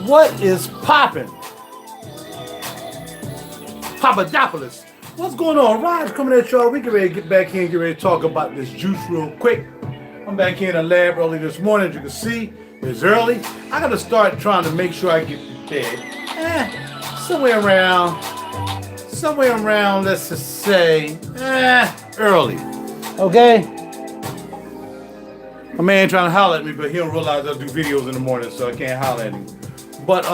What is popping? Papadopoulos. What's going on? Raj coming at y'all. We get ready to get back here and get ready to talk about this juice real quick. I'm back here in the lab early this morning. As you can see, it's early. I got to start trying to make sure I get prepared. Somewhere around, let's just say, early. Okay? My man trying to holler at me, but he don't realize I do videos in the morning, so I can't holler at him. But,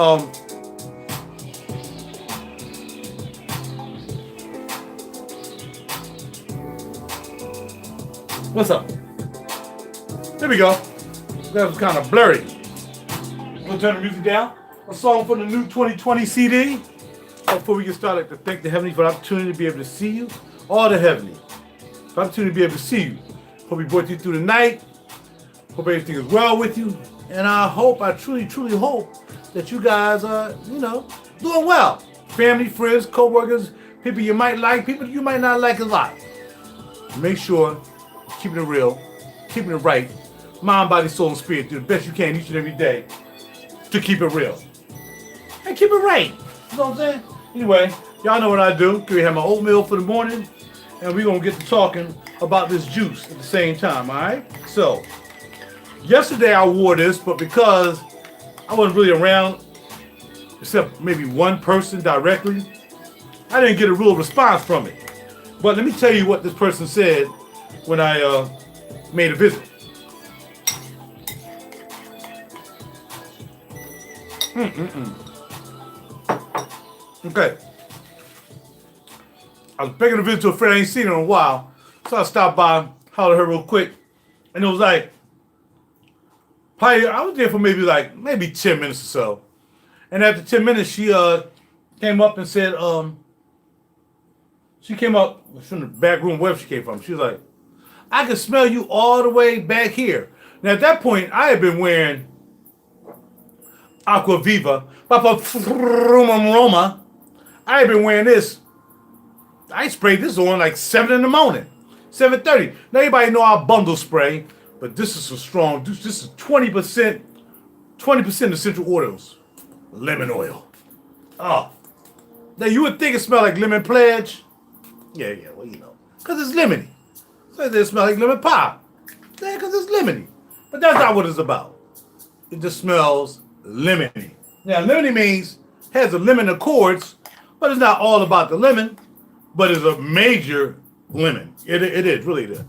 what's up? There we go. That was kind of blurry. We'll turn the music down. A song from the new 2020 CD. Before we get started, I'd like to thank the Heavenly for the opportunity to be able to see you. All the Heavenly. For the opportunity to be able to see you. Hope we brought you through the night. Hope everything is well with you. And I truly hope that you guys are, doing well. Family, friends, co-workers, people you might like, people you might not like a lot. Make sure keeping it real, keeping it right, mind, body, soul, and spirit, do the best you can each and every day to keep it real. And keep it right. You know what I'm saying? Anyway, y'all know what I do. We have my oatmeal for the morning, and we're going to get to talking about this juice at the same time, all right? So, yesterday I wore this, but because I wasn't really around, except maybe one person directly, I didn't get a real response from it. But let me tell you what this person said when I made a visit. Okay. I was making a visit to a friend I ain't seen in a while, so I stopped by, hollered at her real quick, and it was like, I was there for maybe 10 minutes or so. And after 10 minutes, she came up and said, she came up from the back room, wherever she came from. She was like, I can smell you all the way back here. Now at that point, I had been wearing Aqua Viva, Profumum Roma. I had been wearing this. I sprayed this on like 7 in the morning, 7:30. Now everybody know I bundle spray. But this is a strong, this is 20% essential oils. Lemon oil. Oh. Now you would think it smelled like lemon pledge. Yeah, well, because it's lemony. So it smells like lemon pie. Yeah, because it's lemony. But that's not what it's about. It just smells lemony. Now, lemony means has a lemon accords, but it's not all about the lemon, but it's a major lemon. It is, really it is.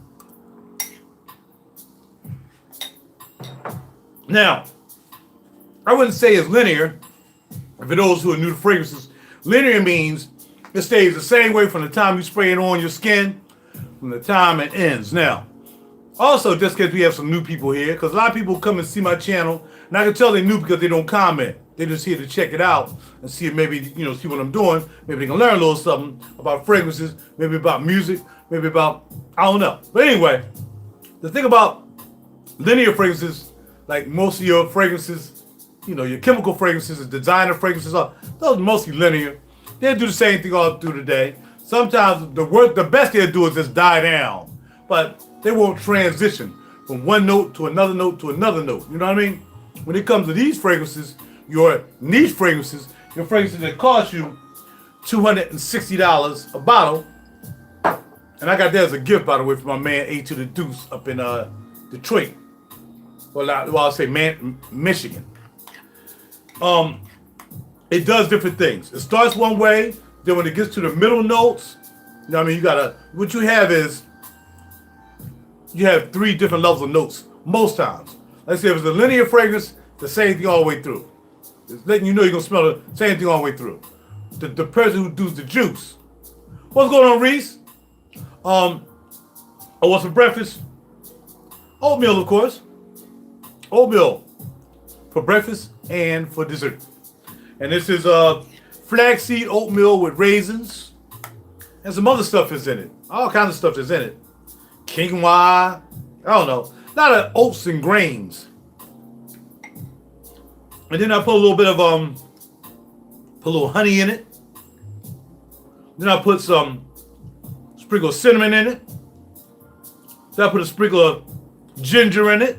Now, I wouldn't say it's linear. For those who are new to fragrances, linear means It stays the same way from the time you spray it on your skin, from the time it ends. Now, also, just because we have some new people here, because a lot of people come and see my channel, and I can tell they're new because they don't comment. They're just here to check it out and see if maybe, see what I'm doing. Maybe they can learn a little something about fragrances, maybe about music, maybe about, I don't know. But anyway, the thing about linear fragrances, like most of your fragrances, your chemical fragrances and designer fragrances, those are mostly linear. They'll do the same thing all through the day. Sometimes the best they'll do is just die down, but they won't transition from one note to another note to another note. You know what I mean? When it comes to these fragrances, your niche fragrances, your fragrances that cost you $260 a bottle, and I got that as a gift, by the way, from my man A to the Deuce up in Detroit. Well, I'll say Michigan. It does different things. It starts one way, then when it gets to the middle notes, what you have is, you have 3 different levels of notes most times. Let's say if it's a linear fragrance, the same thing all the way through. It's letting you know you're gonna smell the same thing all the way through. The person who does the juice. What's going on, Reese? What's for breakfast? Oatmeal, of course. Oatmeal for breakfast and for dessert. And this is flaxseed oatmeal with raisins. And some other stuff is in it. All kinds of stuff is in it. Quinoa, I don't know. A lot of oats and grains. And then I put a little bit of put a little honey in it. Then I put some sprinkle of cinnamon in it. Then I put a sprinkle of ginger in it.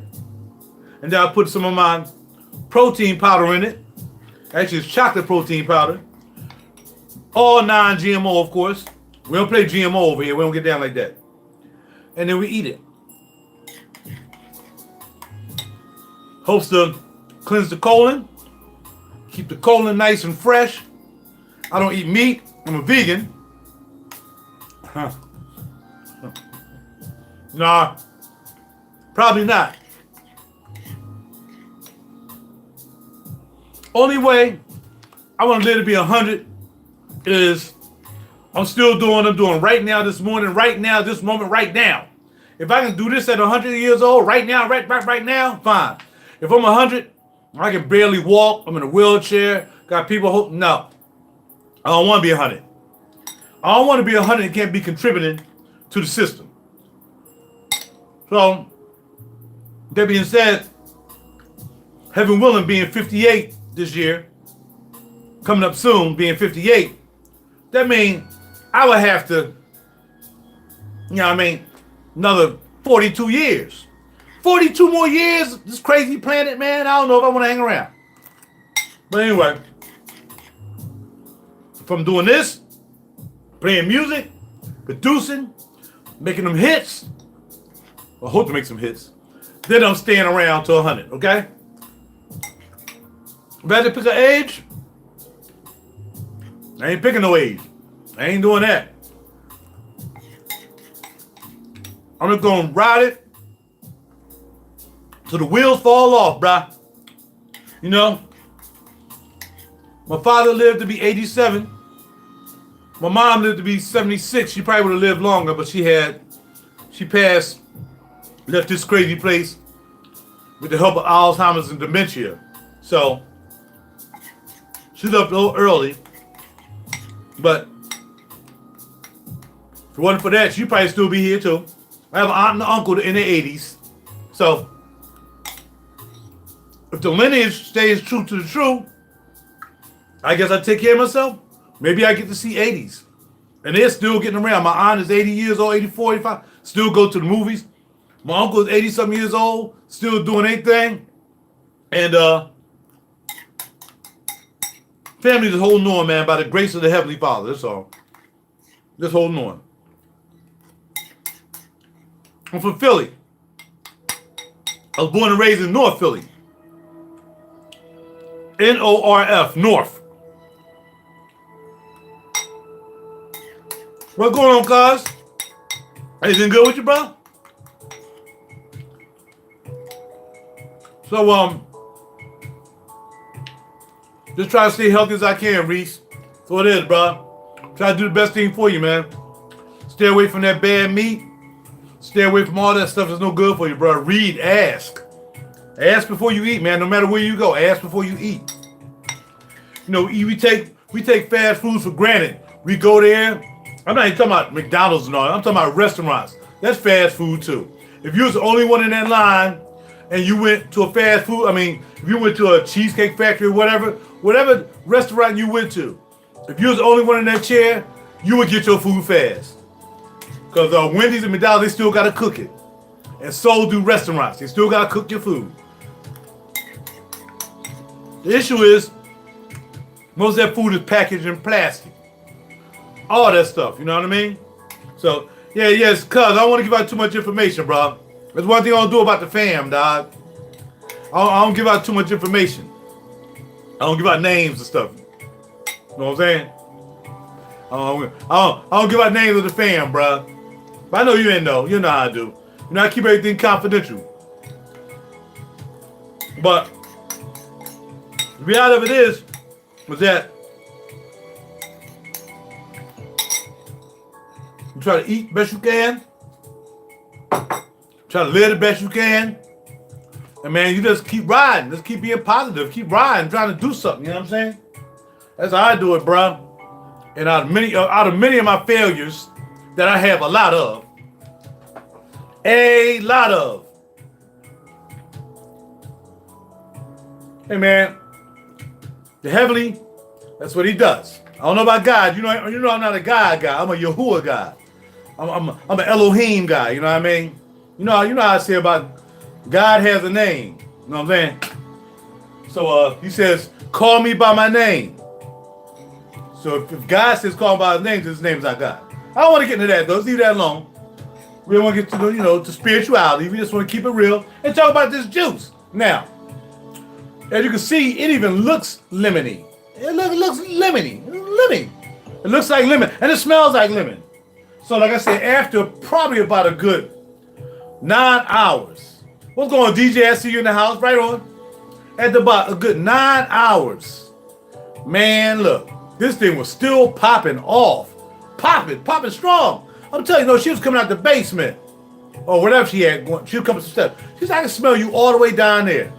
And then I put some of my protein powder in it. Actually, it's chocolate protein powder. All non-GMO, of course. We don't play GMO over here. We don't get down like that. And then we eat it. Helps to cleanse the colon. Keep the colon nice and fresh. I don't eat meat. I'm a vegan. Nah. Probably not. Only way I want to live to be 100 is I'm doing right now, this morning, right now, this moment, right now. If I can do this at 100 years old, right now, right now, fine. If I'm 100, I can barely walk, I'm in a wheelchair, got people, no. I don't want to be 100. I don't want to be 100 and can't be contributing to the system. So, that being said, heaven willing, being 58 this year, coming up soon, being 58, that means I would have to, another 42 years. 42 more years, this crazy planet, man, I don't know if I want to hang around. But anyway, if I'm doing this, playing music, producing, making them hits, I hope to make some hits, then I'm staying around till 100, okay? If I had to pick an age, I ain't picking no age. I ain't doing that. I'm just gonna ride it till the wheels fall off, bruh. My father lived to be 87. My mom lived to be 76. She probably would have lived longer, but she passed, left this crazy place with the help of Alzheimer's and dementia. So, she left a little early, but if it wasn't for that, she'd probably still be here too. I have an aunt and an uncle in their 80s. So, if the lineage stays true to the truth, I guess I take care of myself. Maybe I get to see 80s. And they're still getting around. My aunt is 80 years old, 84, 85, still go to the movies. My uncle is 80-something years old, still doing anything. And family just holding on, man, by the grace of the Heavenly Father. That's all. Just holding on. I'm from Philly. I was born and raised in North Philly. North, North. What's going on, cuz? Anything good with you, bro? So, just try to stay healthy as I can, Reese. That's what it is, bro. Try to do the best thing for you, man. Stay away from that bad meat. Stay away from all that stuff that's no good for you, bro. Read, ask. Ask before you eat, man. No matter where you go, ask before you eat. You know, we take fast foods for granted. We go there. I'm not even talking about McDonald's and all. I'm talking about restaurants. That's fast food too. If you was the only one in that line and you went to a fast food, if you went to a Cheesecake Factory or whatever restaurant you went to, if you was the only one in that chair, you would get your food fast. Because Wendy's and McDonald's, they still got to cook it. And so do restaurants. They still got to cook your food. The issue is, most of that food is packaged in plastic. All that stuff, you know what I mean? So, yes, cuz I don't want to give out too much information, bro. That's one thing I don't do about the fam, dog. I don't give out too much information. I don't give out names and stuff. You know what I'm saying? I don't give out names of the fam, bro. But I know you didn't know. You know how I do. You know, I keep everything confidential. But the reality of it was that you try to eat the best you can. Try to live the best you can. And man, you just keep riding. Just keep being positive. Keep riding, trying to do something. You know what I'm saying? That's how I do it, bro. And out of many of my failures that I have a lot of, hey man, the heavenly, that's what he does. I don't know about God. You know I'm not a God guy. I'm a Yahuwah guy. I'm an Elohim guy. You know what I mean? You know how I say about God has a name. You know what I'm saying? So he says, call me by my name. So if God says call him by his name, his name's not God. I don't want to get into that though. Let's leave that alone. We don't want to get to to spirituality. We just want to keep it real and talk about this juice. Now, as you can see, it even looks lemony. It looks lemony. It looks like lemon, and it smells like lemon. So like I said, after probably about a good 9 hours. What's going on, DJ? I see you in the house. Right on. At about a good 9 hours. Man, look. This thing was still popping off. Popping strong. I'm telling you, she was coming out the basement. Or whatever she had going. She was coming some steps. She said, I can smell you all the way down there.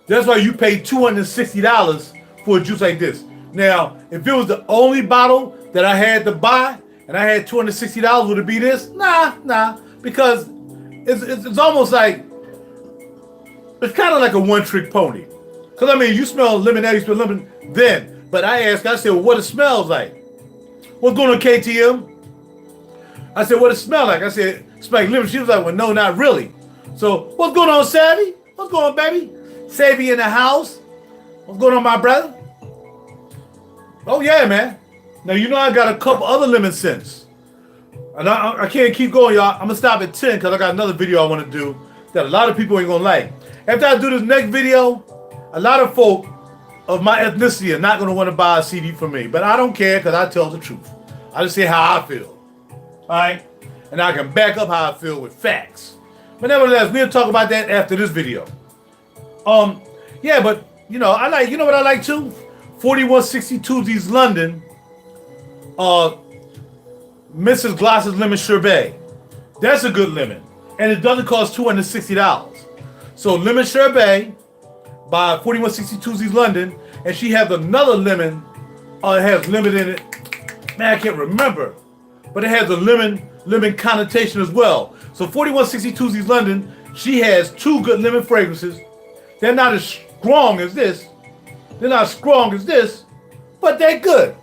That's why you pay $260 for a juice like this. Now, if it was the only bottle that I had to buy, and I had $260, would it be this? Nah. Because it's almost like, it's kind of like a one-trick pony. Because, you smell lemon now, you smell lemon then. But I said, well, what it smells like? What's going on, KTM? I said, what it smell like? I said, it smells like lemon. She was like, well, no, not really. So, what's going on, Savvy? What's going on, baby? Savvy in the house. What's going on, my brother? Oh, yeah, man. Now, I got a couple other lemon scents. And I can't keep going, y'all. I'm going to stop at 10 because I got another video I want to do that a lot of people ain't going to like. After I do this next video, a lot of folk of my ethnicity are not going to want to buy a CD from me. But I don't care because I tell the truth. I just say how I feel. All right? And I can back up how I feel with facts. But nevertheless, we'll talk about that after this video. Yeah, but, I like, what I like too? 4162's London, Mrs. Gloss's Lemon Sherbet. That's a good lemon. And it doesn't cost $260. So Lemon Sherbet by 4162's London, and she has another lemon, it has lemon in it. Man, I can't remember. But it has a lemon connotation as well. So 4162's London, she has two good lemon fragrances. They're not as strong as this. But they're good.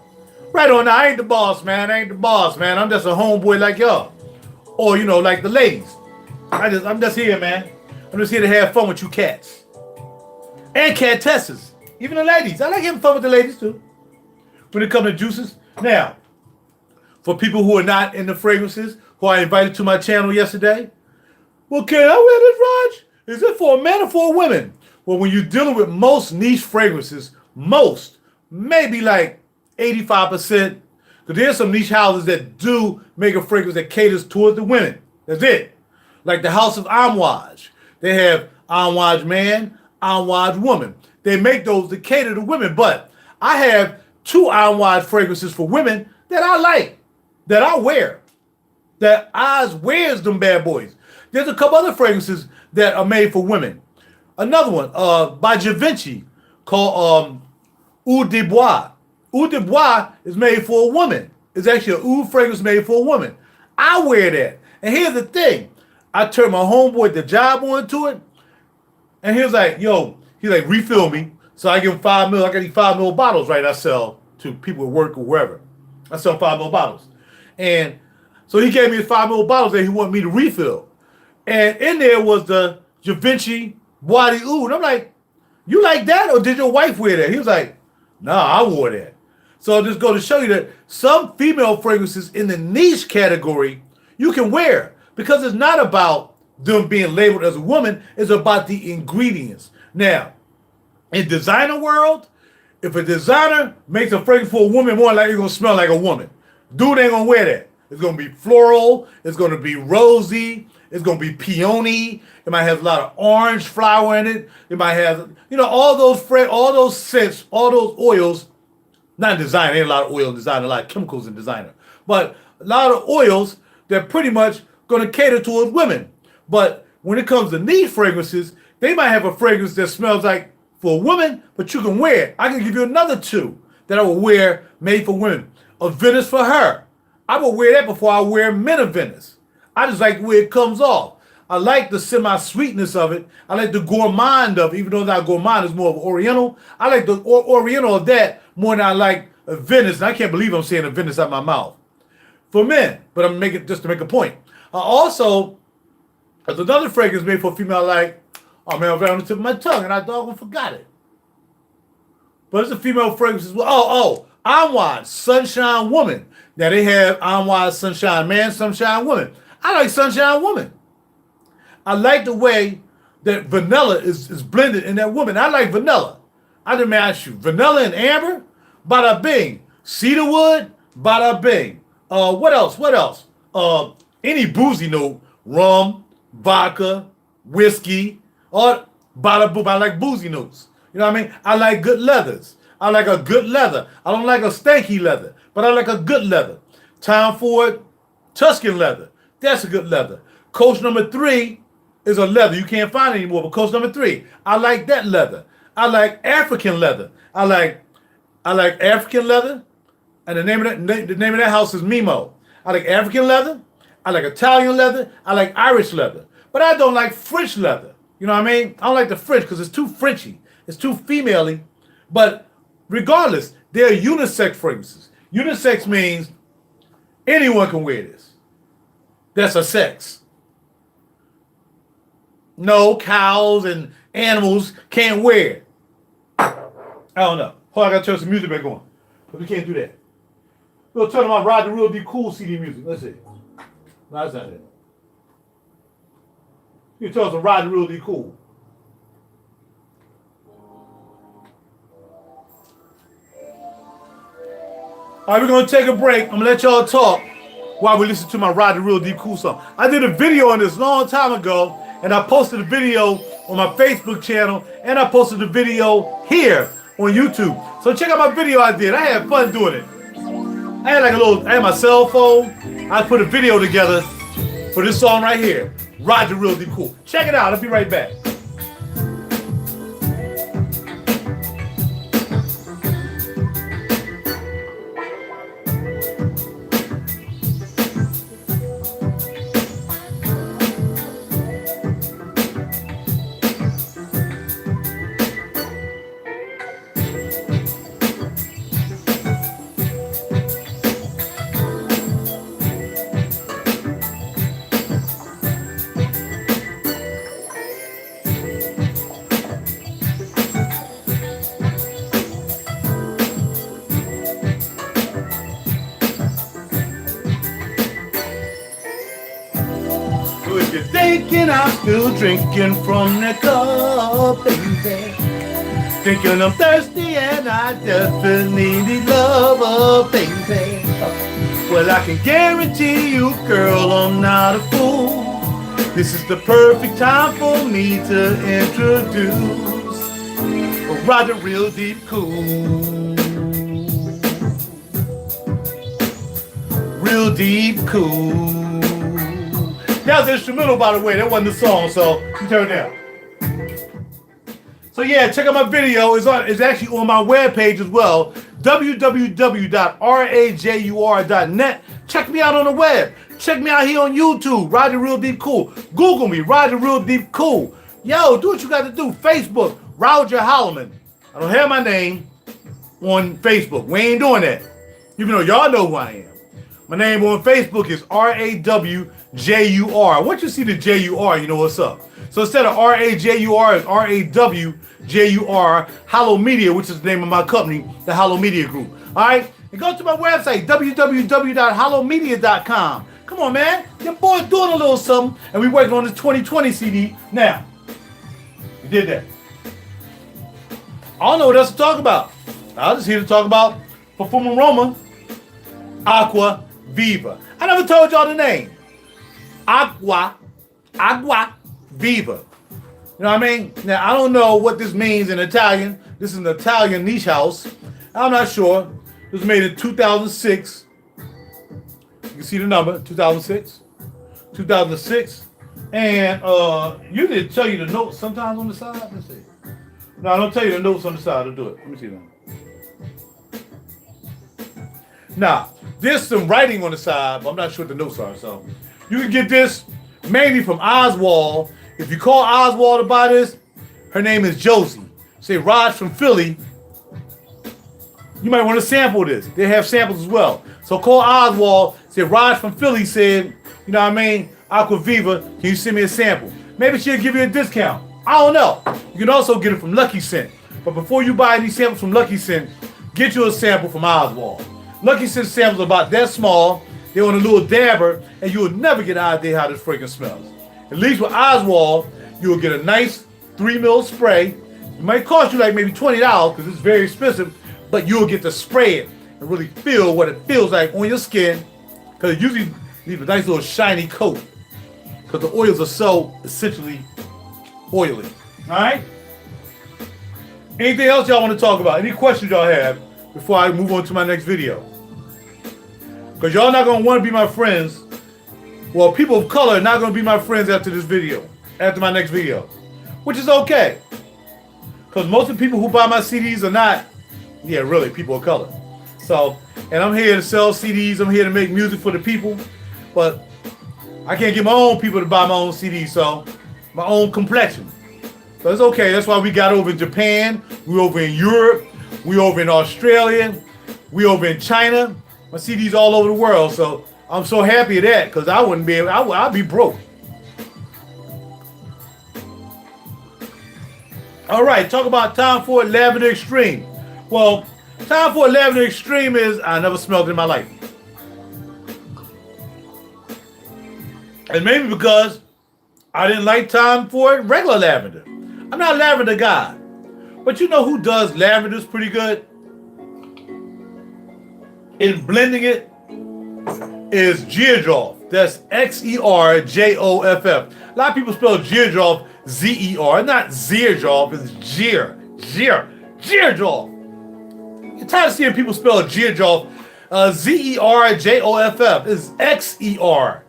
Right on now, I ain't the boss, man. I'm just a homeboy like y'all. Or, like the ladies. I'm just here, man. I'm just here to have fun with you cats. And catesses. Even the ladies. I like having fun with the ladies, too. When it comes to juices. Now, for people who are not in the fragrances, who I invited to my channel yesterday, well, can I wear this, Raj? Is it for a man or for a woman? Well, when you're dealing with most niche fragrances, maybe like 85%, because there's some niche houses that do make a fragrance that caters toward the women. That's it. Like the House of Amouage. They have Amouage man, Amouage woman. They make those to cater to women. But I have two Iron Wide fragrances for women that I like, that I wear, that Oz wears them bad boys. There's a couple other fragrances that are made for women. Another one by Givenchy called Eau de Bois. Eau de Bois is made for a woman. It's actually an oud fragrance made for a woman. I wear that. And here's the thing. I turned my homeboy at the job onto it. And he was like, yo, he's like, refill me. So I give him 5 mil. I got these 5 mil bottles, right? I sell to people at work or wherever. I sell 5 mil bottles. And so he gave me his 5 mil bottles that he wanted me to refill. And in there was the Givenchy Bois de Oud. And I'm like, you like that? Or did your wife wear that? He was like, nah, I wore that. So just go to show you that some female fragrances in the niche category you can wear, because it's not about them being labeled as a woman. It's about the ingredients. Now, in designer world, if a designer makes a fragrance for a woman, more likely it's going to smell like a woman. Dude ain't going to wear that. It's going to be floral. It's going to be rosy. It's going to be peony. It might have a lot of orange flower in it. It might have, all those scents, all those oils. Not in design. Ain't a lot of oil in design. A lot of chemicals in designer. But a lot of oils that pretty much going to cater towards women. But when it comes to niche fragrances, they might have a fragrance that smells like for a woman, but you can wear it. I can give you another two that I will wear made for women. A Venice for her. I will wear that before I wear Men of Venice. I just like the way it comes off. I like the semi-sweetness of it. I like the gourmand of it, even though it's not gourmand, it's more of oriental. I like the oriental of that more than I like a Venice. And I can't believe I'm saying a Venice out my mouth. For men, but I'm making just to make a point. Also, there's another fragrance made for a female like, oh man, I was on the tip of my tongue and I doggone forgot it. But it's a female fragrance as well. Anwad, Sunshine Woman. Now they have Anwad, Sunshine Man, Sunshine Woman. I like Sunshine Woman. I like the way that vanilla is blended in that woman. I like vanilla. I didn't ask you. Vanilla and amber? Bada bing. Cedarwood? Bada bing. What else? Any boozy note. Rum, vodka, whiskey, or bada boom. I like boozy notes. You know what I mean? I like good leathers. I like a good leather. I don't like a stanky leather, but I like a good leather. Tom Ford, Tuscan leather. That's a good leather. Coach number 3 is a leather. You can't find it anymore, but Coach number 3. I like that leather. I like African leather. I like African leather. And the name of that house is Mimo. I like African leather. I like Italian leather. I like Irish leather. But I don't like French leather. You know what I mean? I don't like the French because it's too Frenchy. It's too female-y. But regardless, they're unisex fragrances. Unisex means anyone can wear this. That's a sex. No, cows and animals can't wear it. I don't know. Hold on, I gotta turn some music back on. But we can't do that. We'll turn on my RaJuR Be Cool CD music. Let's see. No, that's not it. You can tell us some RaJuR Be Cool. All right, we're going to take a break. I'm going to let y'all talk while we listen to my RaJuR Be Cool song. I did a video on this a long time ago, and I posted a video on my Facebook channel, and I posted a video here on YouTube. So check out my video I did. I had fun doing it. I had my cell phone. I put a video together for this song right here, RaJuR Be Cool. Check it out. I'll be right back. You're thinking I'm still drinking from that cup, baby. Thinking I'm thirsty and I definitely need love, baby. Well, I can guarantee you, girl, I'm not a fool. This is the perfect time for me to introduce a RaJuR Real Deep Cool. real deep cool. That was the instrumental, by the way. That wasn't the song, so you turn it down. So yeah, check out my video. It's actually on my webpage as well, www.rajur.net. Check me out on the web. Check me out here on YouTube, RaJuR Real Deep Cool. Google me, RaJuR Real Deep Cool. Yo, do what you got to do. Facebook, rawjurhollomedia. I don't have my name on Facebook. We ain't doing that. Even though y'all know who I am. My name on Facebook is RaWJUR. Once you see the JUR, you know what's up. So instead of RaJUR, it's RaWJUR Hollomedia, which is the name of my company, the Hollomedia Group. All right? And go to my website, www.hollomedia.com. Come on, man. Your boy's doing a little something, and we working on this 2020 CD now. We did that. I don't know what else to talk about. I was just here to talk about Profumum Roma AcQua Viva. I never told y'all the name. Aqua Viva. You know what I mean? Now, I don't know what this means in Italian. This is an Italian niche house. I'm not sure. It was made in 2006. You can see the number, 2006. 2006. And you did tell you the notes sometimes on the side. Let's see. No, I don't tell you the notes on the side. I'll do it. Let me see them. Now, there's some writing on the side, but I'm not sure what the notes are. So you can get this mainly from Oswald. If you call Oswald to buy this, her name is Josie. Say Raj from Philly. You might want to sample this. They have samples as well. So call Oswald. Say Raj from Philly said, you know what I mean? Aqua Viva, can you send me a sample? Maybe she'll give you a discount. I don't know. You can also get it from Lucky Scent. But before you buy these samples from Lucky Scent, get you a sample from Oswald. Lucky Scent samples are about that small. They're on a little dabber, and you will never get an idea how this fragrance smells. At least with Oswald, you will get a nice 3 ml spray. It might cost you like maybe $20 because it's very expensive, but you'll get to spray it and really feel what it feels like on your skin, because it usually leaves a nice little shiny coat because the oils are so essentially oily. All right? Anything else y'all want to talk about? Any questions y'all have before I move on to my next video? Because y'all not going to want to be my friends. Well, people of color are not going to be my friends after this video, after my next video, which is okay. Because most of the people who buy my CDs are not, really, people of color. So, and I'm here to sell CDs. I'm here to make music for the people. But I can't get my own people to buy my own CDs, so my own complexion. So it's okay. That's why we got over in Japan. We over in Europe. We over in Australia. We over in China. My CDs all over the world. So I'm so happy of that, because I wouldn't be able, I'd be broke. All right, talk about Tom Ford Lavender Extreme. Well, Tom Ford Lavender Extreme is, I never smelled it in my life. And maybe because I didn't like Tom Ford regular lavender. I'm not a lavender guy. But you know who does lavenders pretty good? In blending it is Xerjoff. That's Xerjoff. A lot of people spell Xerjoff Z-E-R. Not Xerjoff, it's Xerjoff. You're tired of seeing people spell Xerjoff. Z-E-R-J-O-F-F. It's X-E-R.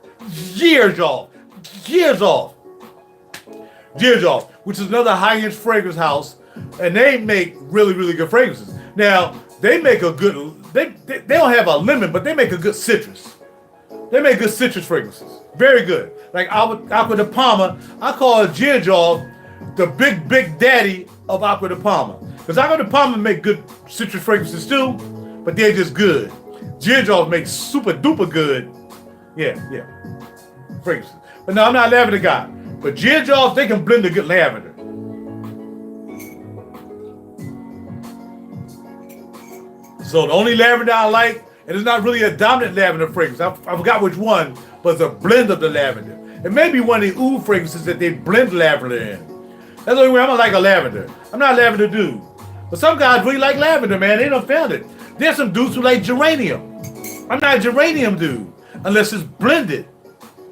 Xerjoff, which is another high-end fragrance house, and they make really, really good fragrances. Now, they make a good, they don't have a lemon, but they make a good citrus. They make good citrus fragrances. Very good. Like Aqua de Palma, I call Xerjoff the big daddy of Aqua de Palma. Because Aqua de Palma make good citrus fragrances too, but they're just good. Xerjoff makes super duper good. Yeah. Fragrances. But no, I'm not a lavender guy. But Xerjoff, they can blend a good lavender. So the only lavender I like, and it's not really a dominant lavender fragrance, I forgot which one, but it's a blend of the lavender. It may be one of the oud fragrances that they blend lavender in. That's the only way I'm gonna like a lavender. I'm not a lavender dude. But some guys really like lavender, man. They done found it. There's some dudes who like geranium. I'm not a geranium dude unless it's blended.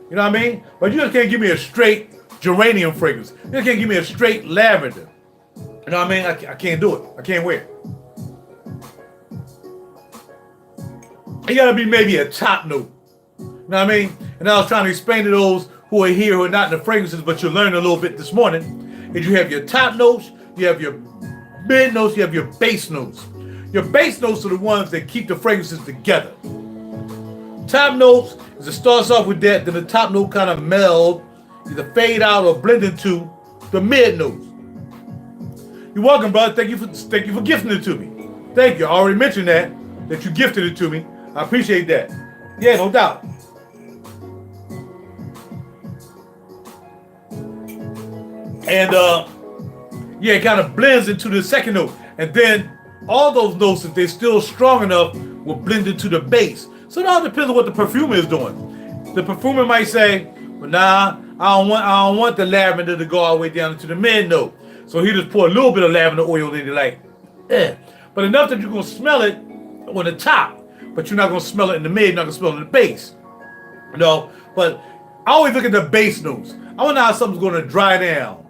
You know what I mean? But you just can't give me a straight geranium fragrance. You just can't give me a straight lavender. You know what I mean? I can't do it. I can't wear it. It gotta be maybe a top note. know what I mean? And I was trying to explain to those who are here who are not in the fragrances, but you'll learn a little bit this morning, is you have your top notes, you have your mid notes, you have your base notes. Your base notes are the ones that keep the fragrances together. Top notes is it starts off with that, then the top note kind of meld, either fade out or blend into the mid notes. You're welcome, brother. Thank you for gifting it to me. Thank you. I already mentioned that you gifted it to me. I appreciate that. Yeah, no doubt. And yeah, it kind of blends into the second note. And then all those notes, if they're still strong enough, will blend into the base. So it all depends on what the perfumer is doing. The perfumer might say, well, nah, I don't want the lavender to go all the way down into the mid note. So he just pour a little bit of lavender oil in it, like, but enough that you're gonna smell it on the top, but you're not gonna smell it in the mid, you're not gonna smell it in the base. You know, but I always look at the base notes. I wonder how something's gonna dry down.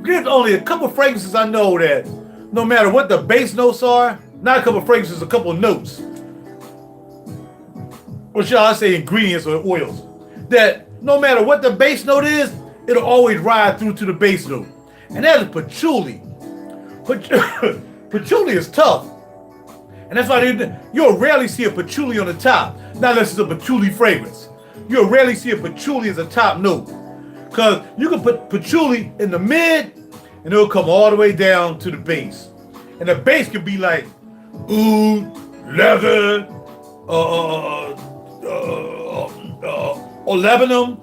There's only a couple fragrances I know that no matter what the base notes are, not a couple fragrances, a couple notes, or shall I say ingredients or oils, that no matter what the base note is, it'll always ride through to the base note. And that is patchouli. Patchouli is tough. And that's why you'll rarely see a patchouli on the top, not unless it's a patchouli fragrance. You'll rarely see a patchouli as a top note. Because you can put patchouli in the mid, and it'll come all the way down to the base. And the base could be like oud, leather, or Lebanon,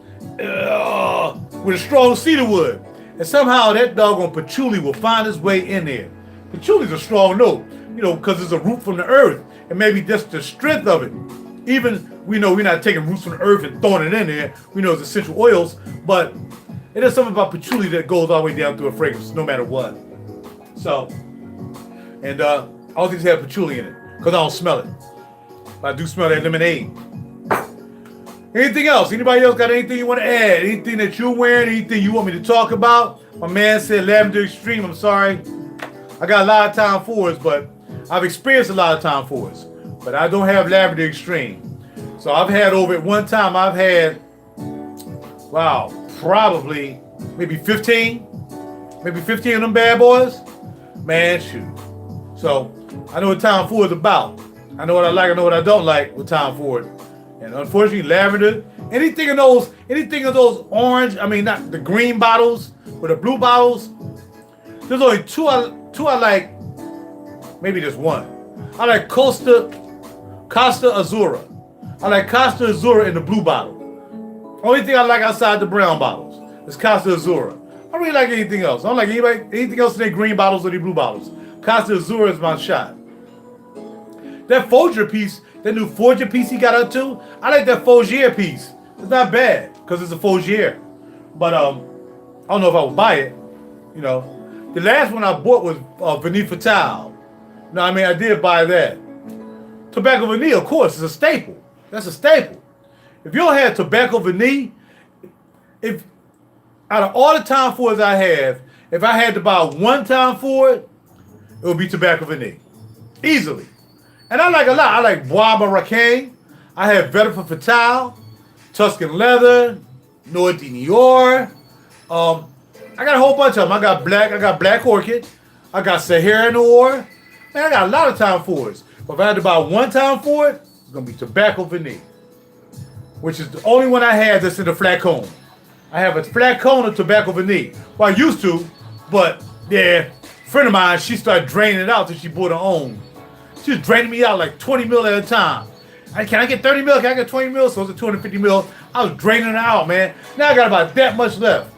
with a strong cedar wood. And somehow that doggone patchouli will find its way in there. Patchouli is a strong note, you know, because it's a root from the earth. And maybe just the strength of it. Even, we know we're not taking roots from the earth and throwing it in there. We know it's essential oils. But it is something about patchouli that goes all the way down through a fragrance, no matter what. So, and all these have patchouli in it, because I don't smell it. But I do smell that lemonade. Anything else? Anybody else got anything you want to add? Anything that you're wearing? Anything you want me to talk about? My man said Lavender Extreme. I'm sorry. I got a lot of Tom Fords, but I've experienced a lot of Tom Fords. But I don't have Lavender Extreme. So I've had over at one time, I've had, wow, probably maybe 15 of them bad boys. Man, shoot. So I know what Tom Ford is about. I know what I like, I know what I don't like with Tom Ford. And unfortunately, lavender, anything of those orange, I mean, not the green bottles, but the blue bottles, there's only two I like, maybe just one. I like Costa Azura. I like Costa Azura in the blue bottle. Only thing I like outside the brown bottles is Costa Azura. I don't really like anything else. I don't like anything else in their green bottles or their blue bottles. Costa Azura is my shot. That Folger piece, that new Folger piece he got up to, I like that Folger piece. It's not bad, because it's a Folger. But I don't know if I would buy it. You know, the last one I bought was Vanille Fatale. No, I mean, I did buy that. Tobacco Vanille, of course, is a staple. That's a staple. If you don't have Tobacco Vanille, if out of all the Tom Fords I have, if I had to buy one Tom Ford, it would be Tobacco Vanille. Easily. And I like a lot. I like Bois Marraquin. I have Vetiver Fatale, Tuscan Leather, Noir de Nior. I got a whole bunch of them. I got Black Orchid. I got Sahara Noir. Man, I got a lot of Tom Fords. But if I had to buy one Tom Ford, it's going to be Tobacco Vanille, which is the only one I have that's in the flat cone. I have a flat cone of Tobacco Vanille. Well, I used to, but yeah, a friend of mine, she started draining it out till she bought her own. She was draining me out like 20 mil at a time. Can I get 30 mil? Can I get 20 mil? So it's a 250 mil. I was draining it out, man. Now I got about that much left.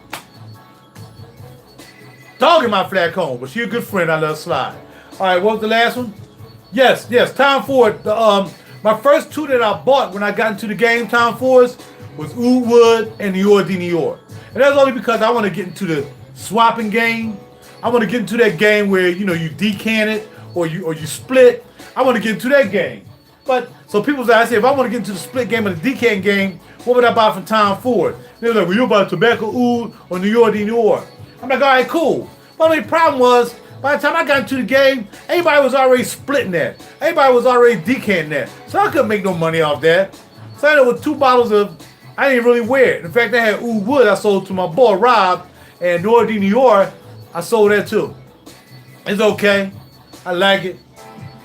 Dog in my flat cone, but she a good friend. I let her slide. All right, what was the last one? Yes, Tom Ford. My first two that I bought when I got into the game, Tom Fords, was Oud Wood and Noir de Nior. And that's only because I want to get into the swapping game. I want to get into that game where, you know, you decant it or you split. I want to get into that game. But so people say, if I want to get into the split game or the decant game, what would I buy from Tom Ford? They were like, well, you buy Tobacco Oud or Noir de Nior. I'm like, all right, cool. But the only problem was, by the time I got into the game, everybody was already splitting that. Everybody was already decanting that. So I couldn't make no money off that. So I ended up with 2 bottles of, I didn't really wear it. In fact, I had Oud Wood I sold to my boy Rob, and Noir de Nior I sold that too. It's okay. I like it.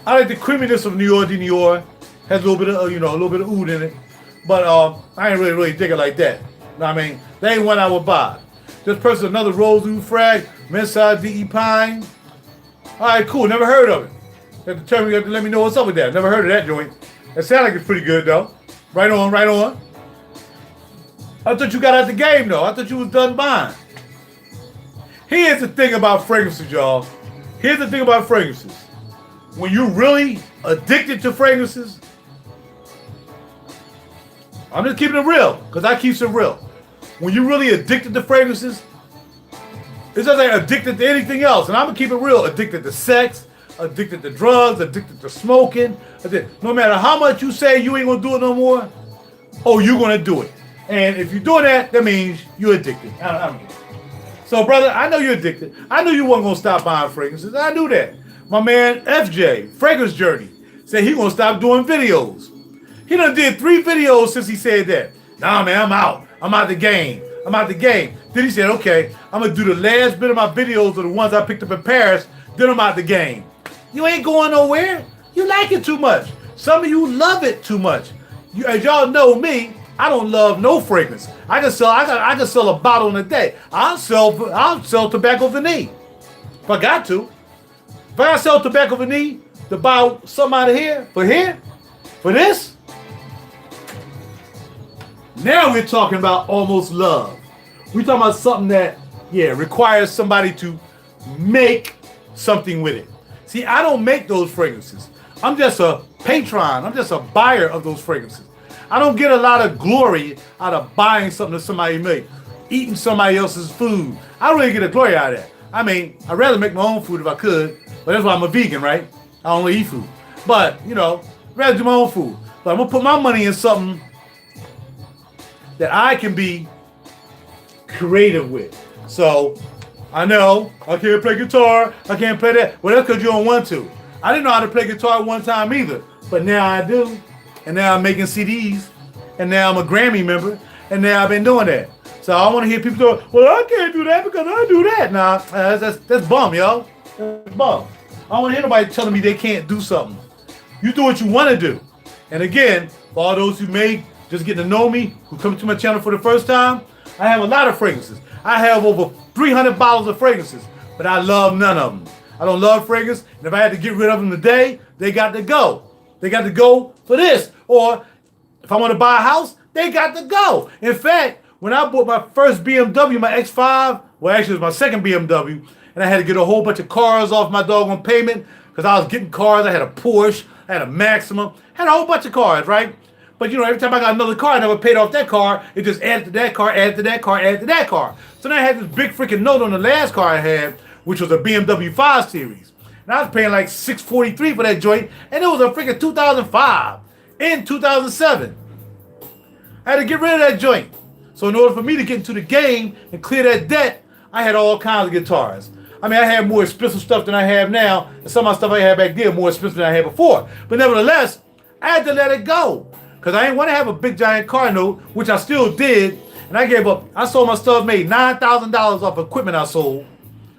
I like the creaminess of Noir de Nior. Has a little bit of, a little bit of oud in it. But I ain't really dig it like that. You know what I mean? That ain't one I would buy. This person, another Rose Oud Frag, Mensai VE Pine. All right, cool. Never heard of it. You have to let me know what's up with that. Never heard of that joint. It sounds like it's pretty good though. Right on, right on. I thought you got out the game though. I thought you was done buying. Here's the thing about fragrances, y'all. Here's the thing about fragrances. When you're really addicted to fragrances, I'm just keeping it real, because I keep it real. When you're really addicted to fragrances, it's just like addicted to anything else. And I'm going to keep it real. Addicted to sex, addicted to drugs, addicted to smoking. No matter how much you say you ain't going to do it no more, you're going to do it. And if you're doing that, that means you're addicted. I don't care. So, brother, I know you're addicted. I knew you wasn't going to stop buying fragrances. I knew that. My man, FJ, Fragrance Journey, said he going to stop doing videos. He done did 3 videos since he said that. Nah, man, I'm out. I'm out the game. I'm out the game. Then he said, okay, I'm going to do the last bit of my videos of the ones I picked up in Paris. Then I'm out the game. You ain't going nowhere. You like it too much. Some of you love it too much. As y'all know me, I don't love no fragrance. I can sell a bottle in a day. I'll sell tobacco vanille if I got to. If I sell tobacco vanille to buy something out of here, for this. Now we're talking about almost love. We're talking about something that, requires somebody to make something with it. See, I don't make those fragrances. I'm just a patron. I'm just a buyer of those fragrances. I don't get a lot of glory out of buying something that somebody made, eating somebody else's food. I don't really get a glory out of that. I mean, I'd rather make my own food if I could, but that's why I'm a vegan, right? I don't really eat food. But, I'd rather do my own food. But I'm going to put my money in something that I can be creative with. So, I know I can't play guitar, I can't play that. Well, that's because you don't want to. I didn't know how to play guitar one time either, but now I do. And now I'm making CDs, and now I'm a Grammy member, and now I've been doing that. So I want to hear people go, well, I can't do that because I do that. Nah, that's bum, yo. That's bum. I don't want to hear nobody telling me they can't do something. You do what you want to do. And again, for all those who may just get to know me, who come to my channel for the first time, I have a lot of fragrances. I have over 300 bottles of fragrances, but I love none of them. I don't love fragrance, and if I had to get rid of them today, they got to go. They got to go for this. Or if I want to buy a house, they got to go. In fact, when I bought my first BMW, my X5, well, actually it was my second BMW, and I had to get a whole bunch of cars off my doggone payment because I was getting cars. I had a Porsche, I had a Maxima, had a whole bunch of cars, right? But every time I got another car, I never paid off that car. It just added to that car, added to that car, added to that car. So then I had this big freaking note on the last car I had, which was a BMW 5 Series. And I was paying like $643 for that joint, and it was a freaking 2005 in 2007. I had to get rid of that joint. So in order for me to get into the game and clear that debt, I had all kinds of guitars. I mean, I had more expensive stuff than I have now, and some of my stuff I had back then more expensive than I had before. But nevertheless, I had to let it go because I didn't want to have a big giant car note, which I still did. And I gave up. I sold my stuff, made $9,000 off equipment I sold.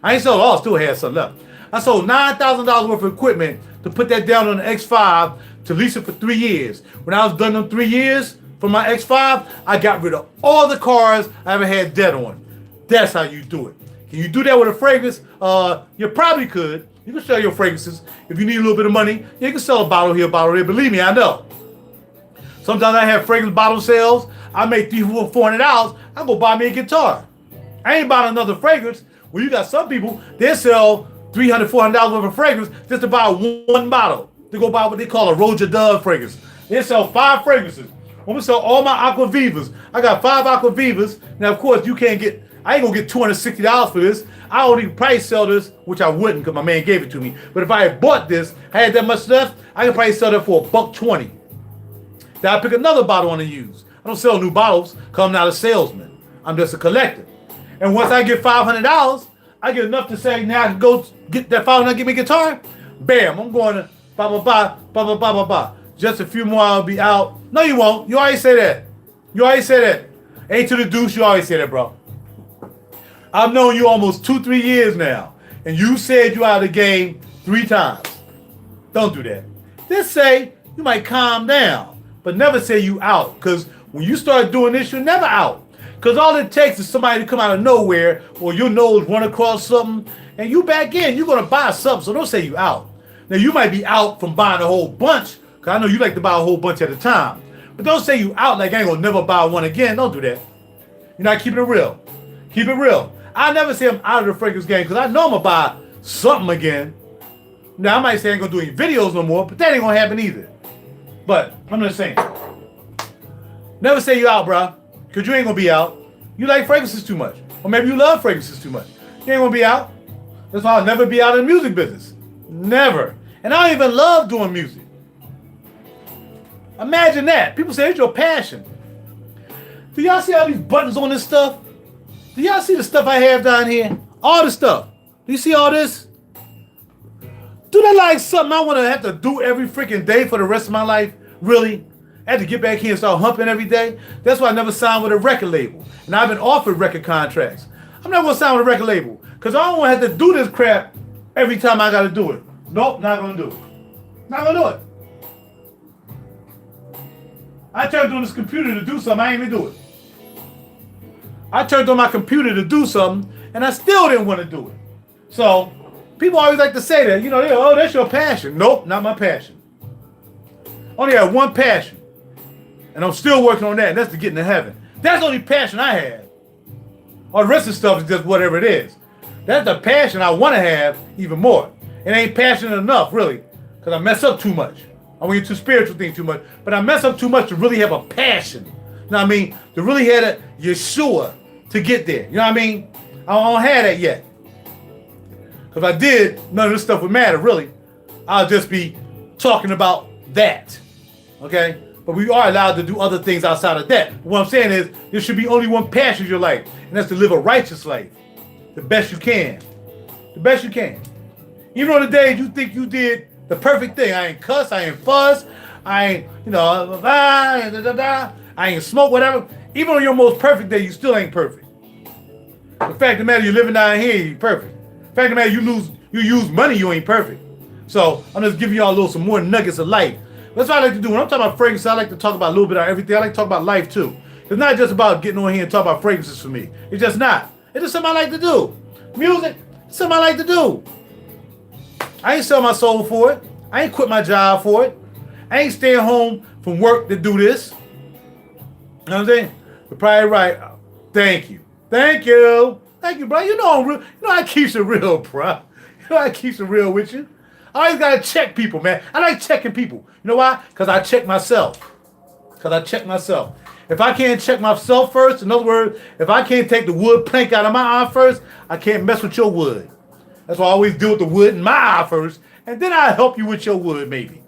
I ain't sold all, still had some left. I sold $9,000 worth of equipment to put that down on the X5 to lease it for 3 years. When I was done in 3 years for my X5, I got rid of all the cars I ever had debt on. That's how you do it. Can you do that with a fragrance? You probably could. You can sell your fragrances. If you need a little bit of money, you can sell a bottle here, a bottle there. Believe me, I know. Sometimes I have fragrance bottle sales. I make $300, $400. I go buy me a guitar. I ain't buying another fragrance. Well, you got some people, they sell $300, $400 worth of fragrance just to buy one bottle. They go buy what they call a RaJuR fragrance. They sell 5 fragrances. I'm gonna sell all my Aqua Vivas. I got 5 Aqua Vivas. Now, of course, you can't get, I ain't gonna get $260 for this. I only probably sell this, which I wouldn't because my man gave it to me. But if I had bought this, I had that much left, I could probably sell that for $120. Then I pick another bottle to use. I don't sell new bottles because I'm not a salesman. I'm just a collector. And once I get $500, I get enough to say, now I can go get that $500, get me a guitar. Bam, I'm going to Just a few more, I'll be out. No, you won't. You always say that. You always say that. A to the deuce, you always say that, bro. I've known you almost 2-3 years now, and you said you out of the game 3 times. Don't do that. Just say you might calm down, but never say you out. Because when you start doing this, you're never out. Because all it takes is somebody to come out of nowhere, or your nose run across something, and you back in. You're going to buy something, so don't say you out. Now, you might be out from buying a whole bunch, because I know you like to buy a whole bunch at a time. But don't say you out like I ain't going to never buy one again. Don't do that. You're not keeping it real. Keep it real. I never say I'm out of the fragrance game, because I know I'm going to buy something again. Now, I might say I ain't going to do any videos no more, but that ain't going to happen either. But I'm just saying. Never say you out, bro, because you ain't going to be out. You like fragrances too much. Or maybe you love fragrances too much. You ain't going to be out. That's why I'll never be out in the music business. Never. And I don't even love doing music. Imagine that. People say it's your passion. Do y'all see all these buttons on this stuff? Do y'all see the stuff I have down here? All the stuff. Do you see all this? Do that like something I want to have to do every freaking day for the rest of my life? Really? I had to get back here and start humping every day? That's why I never signed with a record label. And I've been offered record contracts. I'm not going to sign with a record label because I don't want to have to do this crap every time I got to do it. Nope, not going to do it. Not going to do it. I turned on this computer to do something, I ain't even do it. I turned on my computer to do something, and I still didn't want to do it. So, people always like to say that, you know, oh, that's your passion. Nope, not my passion. Only have one passion, and I'm still working on that, and that's to get into heaven. That's the only passion I have. All the rest of the stuff is just whatever it is. That's the passion I want to have even more. It ain't passionate enough, really, because I mess up too much. I want to get too spiritual thing too much, but I mess up too much to really have a passion. You know what I mean? To really have a Yeshua to get there. You know what I mean? I don't have that yet. Because if I did, none of this stuff would matter, really. I'll just be talking about that. Okay? But we are allowed to do other things outside of that. What I'm saying is, there should be only one passion in your life, and that's to live a righteous life. The best you can. The best you can. Even on the day you think you did the perfect thing. I ain't cuss, I ain't fuss, I ain't, you know, I ain't smoke, whatever. Even on your most perfect day, you still ain't perfect. The fact of the matter, you're living down here, you ain't perfect. The fact of the matter, you use money, you ain't perfect. So I'm just giving y'all some more nuggets of life. That's what I like to do. When I'm talking about fragrances, I like to talk about a little bit of everything. I like to talk about life too. It's not just about getting on here and talk about fragrances for me. It's just not. It's just something I like to do. Music, it's something I like to do. I ain't sell my soul for it. I ain't quit my job for it. I ain't staying home from work to do this. You know what I'm saying? You're probably right. Thank you. Thank you. Thank you, bro. You know I'm real. You know I keep it real, bro. You know I keep it real with you. I always gotta check people, man. I like checking people. You know why? Because I check myself. Because I check myself. If I can't check myself first, in other words, if I can't take the wood plank out of my eye first, I can't mess with your wood. That's why I always deal with the wood in my eye first, and then I'll help you with your wood, maybe.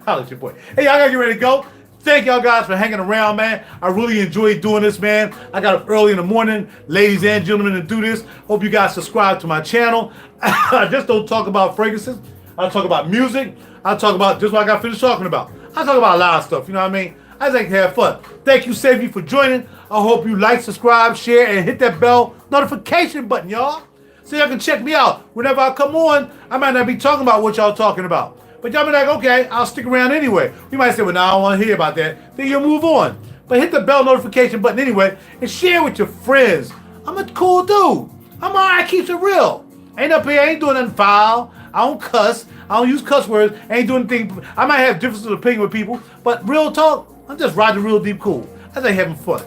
Holla at your boy. Hey, y'all gotta get ready to go. Thank y'all guys for hanging around, man. I really enjoyed doing this, man. I got up early in the morning, ladies and gentlemen, to do this. Hope you guys subscribe to my channel. I just don't talk about fragrances. I talk about music. I talk about just what I got finished talking about. I talk about a lot of stuff, you know what I mean? I just like to have fun. Thank you, Savvy, for joining. I hope you like, subscribe, share, and hit that bell notification button, y'all. So y'all can check me out. Whenever I come on, I might not be talking about what y'all talking about. But y'all be like, okay, I'll stick around anyway. You might say, well, now I don't want to hear about that. Then you'll move on. But hit the bell notification button anyway and share with your friends. I'm a cool dude. I'm all right, keeps it real. Ain't up here, I ain't doing nothing foul. I don't cuss. I don't use cuss words. I ain't doing anything. I might have differences of opinion with people, but real talk, I'm just riding real deep cool. I just having fun.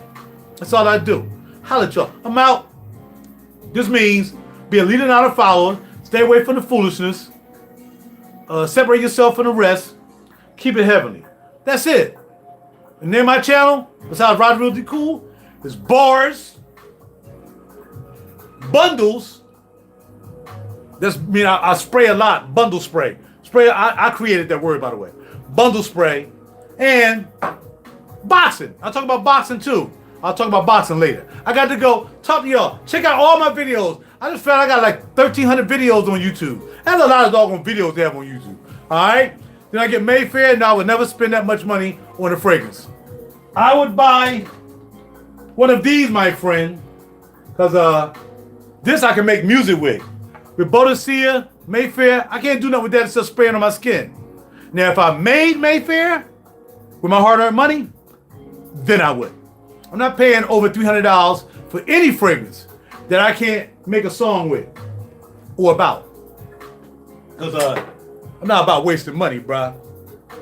That's all I do. Holla at y'all. I'm out. This means be a leader, not a follower. Stay away from the foolishness. Separate yourself from the rest. Keep it heavenly. That's it. And then my channel, besides Riding Real Deep Cool, is bars, bundles. That's mean I spray a lot. Bundle spray. Spray. I created that word, by the way. Bundle spray and boxing. I'll talk about boxing too. I'll talk about boxing later. I got to go. Talk to y'all. Check out all my videos. I just found I got like 1,300 videos on YouTube. That's a lot of doggone videos they have on YouTube. All right? Then I get Mayfair, and I would never spend that much money on a fragrance. I would buy one of these, my friend, because this I can make music with. With Bodicea, Mayfair, I can't do nothing with that except spraying on my skin. Now, if I made Mayfair with my hard-earned money, then I would. I'm not paying over $300 for any fragrance that I can't make a song with or about. Because I'm not about wasting money, bruh.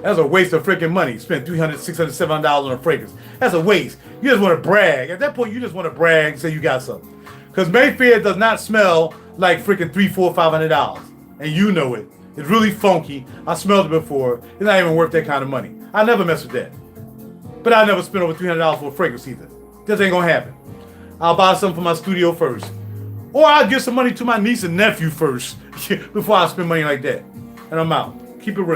That's a waste of freaking money. Spend $300, $600, $700 on a fragrance. That's a waste. You just want to brag. At that point, you just want to brag and say you got something. Because Mayfair does not smell like freaking $300, $400, $500. And you know it. It's really funky. I smelled it before. It's not even worth that kind of money. I never mess with that. But I never spend over $300 for a fragrance either. This ain't gonna happen. I'll buy something for my studio first. Or I'll give some money to my niece and nephew first before I spend money like that. And I'm out. Keep it real.